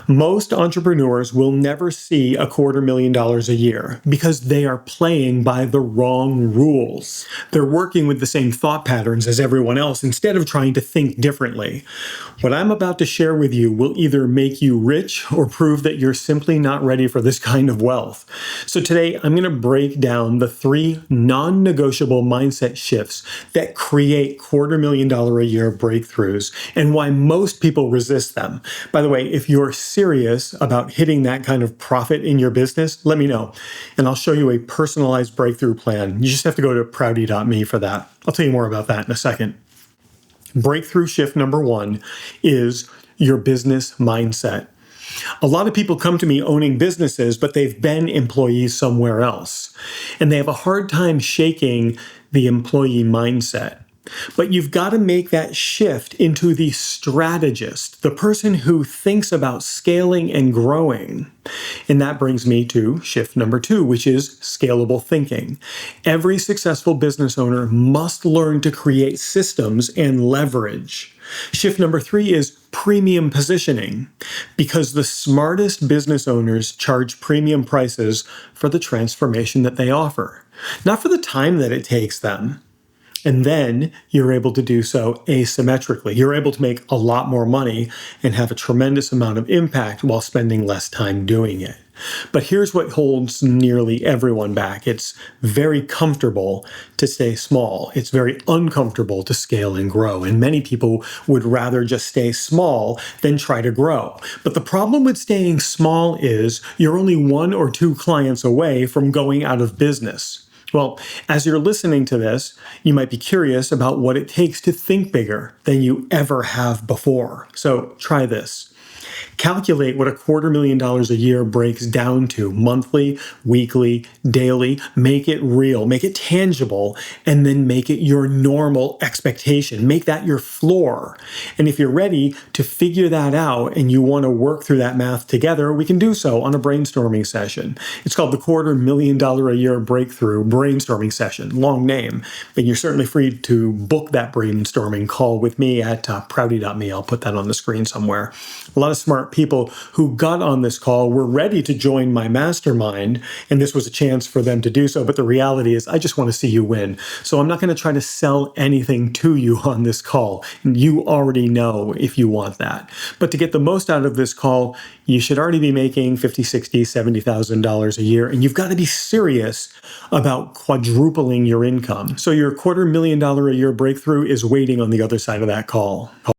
Most entrepreneurs will never see $250,000 a year because they are playing by the wrong rules. They're working with the same thought patterns as everyone else instead of trying to think differently. What I'm about to share with you will either make you rich or prove that you're simply not ready for this kind of wealth. So today I'm going to break down the 3 non-negotiable mindset shifts that create $250,000 a year breakthroughs and why most people resist them. By the way, if you're serious about hitting that kind of profit in your business, let me know, and I'll show you a personalized breakthrough plan. You just have to go to proudy.me for that. I'll tell you more about that in a second. Breakthrough shift number 1 is your business mindset. A lot of people come to me owning businesses, but they've been employees somewhere else, and they have a hard time shaking the employee mindset. But you've got to make that shift into the strategist, the person who thinks about scaling and growing. And that brings me to shift number 2, which is scalable thinking. Every successful business owner must learn to create systems and leverage. Shift number 3 is premium positioning, because the smartest business owners charge premium prices for the transformation that they offer, not for the time that it takes them. And then you're able to do so asymmetrically. You're able to make a lot more money and have a tremendous amount of impact while spending less time doing it. But here's what holds nearly everyone back. It's very comfortable to stay small. It's very uncomfortable to scale and grow. And many people would rather just stay small than try to grow. But the problem with staying small is you're only 1 or 2 clients away from going out of business. Well, as you're listening to this, you might be curious about what it takes to think bigger than you ever have before. So try this. Calculate what $250,000 a year breaks down to monthly, weekly, daily. Make it real, make it tangible, and then make it your normal expectation. Make that your floor. And if you're ready to figure that out and you want to work through that math together, we can do so on a brainstorming session. It's called the $250,000 a year breakthrough brainstorming session. Long name. And you're certainly free to book that brainstorming call with me at proudy.me. I'll put that on the screen somewhere. A lot of smart people who got on this call were ready to join my mastermind, and this was a chance for them to do so. But the reality is, I just want to see you win. So I'm not going to try to sell anything to you on this call. You already know if you want that. But to get the most out of this call, you should already be making $50,000, $60,000, $70,000 a year, and you've got to be serious about quadrupling your income. So your $250,000 a year breakthrough is waiting on the other side of that call.